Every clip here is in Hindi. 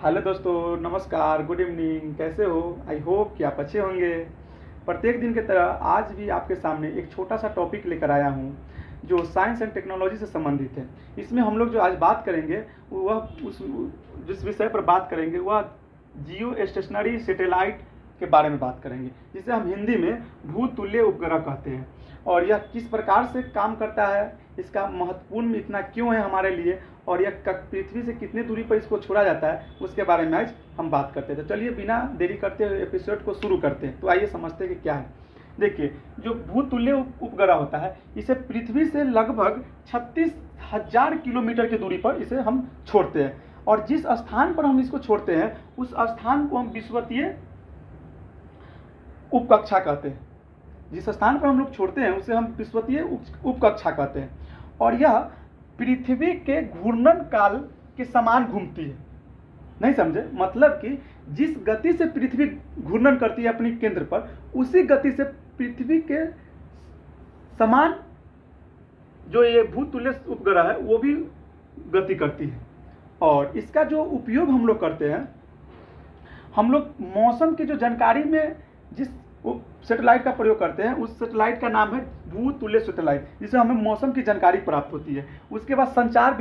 हेलो दोस्तों, नमस्कार, गुड इवनिंग। कैसे हो? आई होप कि आप अच्छे होंगे। प्रत्येक दिन की तरह आज भी आपके सामने एक छोटा सा टॉपिक लेकर आया हूँ जो साइंस एंड टेक्नोलॉजी से संबंधित है। इसमें हम लोग जो आज बात करेंगे वह उस जिस विषय पर बात करेंगे वह जियो स्टेशनरी सैटेलाइट के बारे में बात करेंगे, जिसे हम हिंदी में भूतुल्य उपग्रह कहते हैं। और यह किस प्रकार से काम करता है, इसका महत्वपूर्ण इतना क्यों है हमारे लिए, और यह पृथ्वी से कितनी दूरी पर इसको छोड़ा जाता है, उसके बारे में आज हम बात करते हैं। तो चलिए बिना देरी करते हुए एपिसोड को शुरू करते हैं। तो आइए समझते हैं कि क्या है। देखिए, जो भूतुल्य उपग्रह होता है इसे पृथ्वी से लगभग 36,000 किलोमीटर की दूरी पर इसे हम छोड़ते हैं, और जिस स्थान पर हम इसको छोड़ते हैं उस स्थान को हम विश्ववीय उपकक्षा कहते हैं। जिस स्थान पर हम लोग छोड़ते हैं उसे हम विश्ववीय उपकक्षा कहते हैं। और यह पृथ्वी के घूर्णन काल के समान घूमती है। नहीं समझे? मतलब कि जिस गति से पृथ्वी घूर्णन करती है अपनी केंद्र पर, उसी गति से पृथ्वी के समान जो ये भूतुल्य उपग्रह है वो भी गति करती है। और इसका जो उपयोग हम लोग करते हैं, हम लोग मौसम की जो जानकारी में जिस सैटेलाइट का प्रयोग करते हैं उस सैटेलाइट का नाम है भूतुल्य सैटेलाइट, जिससे हमें मौसम की जानकारी प्राप्त होती है। उसके बाद संचार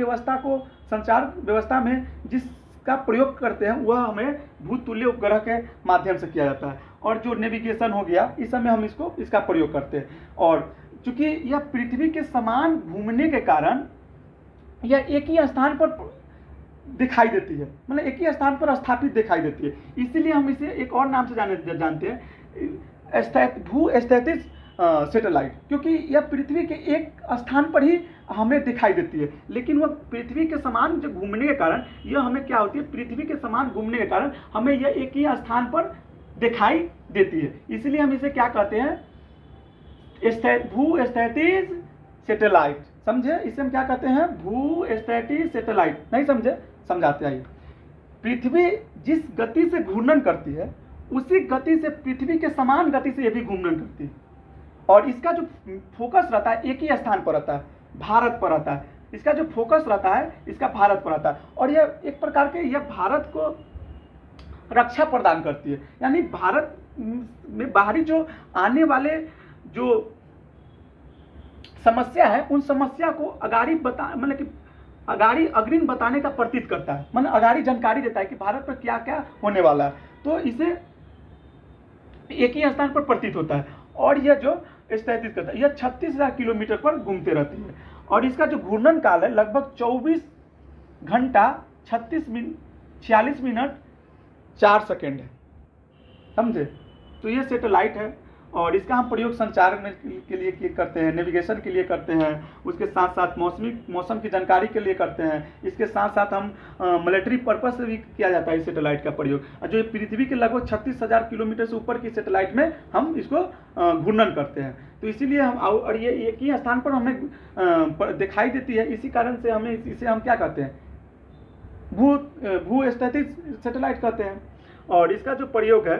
व्यवस्था में जिसका प्रयोग करते हैं वह हमें भूतुल्य उपग्रह के माध्यम से किया जाता है। और जो नेविगेशन हो गया, इस समय हम इसका प्रयोग करते हैं। और चूंकि यह पृथ्वी के समान घूमने के कारण यह एक ही स्थान पर दिखाई देती है, मतलब एक ही स्थान पर स्थापित दिखाई देती है। इसीलिए हम इसे एक और नाम से जानते हैं, भू स्थैतिक सैटेलाइट, क्योंकि यह पृथ्वी के एक स्थान पर ही हमें दिखाई देती है। लेकिन वह पृथ्वी के समान जो घूमने के कारण यह हमें क्या होती है, पृथ्वी के समान घूमने के कारण हमें यह एक ही स्थान पर दिखाई देती है। इसलिए हम इसे क्या कहते हैं, भू स्थैतिक सैटेलाइट। समझे? इसे हम क्या कहते हैं, भू स्थैतिक सैटेलाइट। नहीं समझे? समझाते आइए। पृथ्वी जिस गति से घूर्णन करती है उसी गति से पृथ्वी के समान गति से यह भी घूर्णन करती है। और इसका जो फोकस रहता है एक ही स्थान पर रहता है, भारत पर रहता है। इसका जो फोकस रहता है इसका भारत पर रहता है। और यह एक प्रकार के यह भारत को रक्षा प्रदान करती है। यानी भारत में बाहरी जो आने वाले जो समस्या है उन समस्या को अग्रिम बताने का प्रतीत करता है, मतलब अगाड़ी जानकारी देता है कि भारत पर क्या क्या होने वाला है। तो इसे एक ही स्थान पर प्रतीत होता है। और यह जो स्थैतिक करता है यह 36,000 किलोमीटर पर घूमते रहती है। और इसका जो घूर्णन काल है लगभग 24 घंटा 46 मिनट 4 सेकेंड है। समझे? तो ये सैटेलाइट है और इसका हम प्रयोग संचार के लिए करते हैं, नेविगेशन के लिए करते हैं, उसके साथ साथ मौसम की जानकारी के लिए करते हैं। इसके साथ साथ हम मिलिट्री पर्पस से भी किया जाता है इस सैटेलाइट का प्रयोग। जो ये पृथ्वी के लगभग 36,000 किलोमीटर से ऊपर की सैटेलाइट में हम इसको घूर्णन करते हैं। तो इसीलिए हम, और ये एक ही स्थान पर हमें दिखाई देती है। इसी कारण से इसे हम क्या कहते हैं, भू स्थैतिक सैटेलाइट कहते हैं। और इसका जो प्रयोग है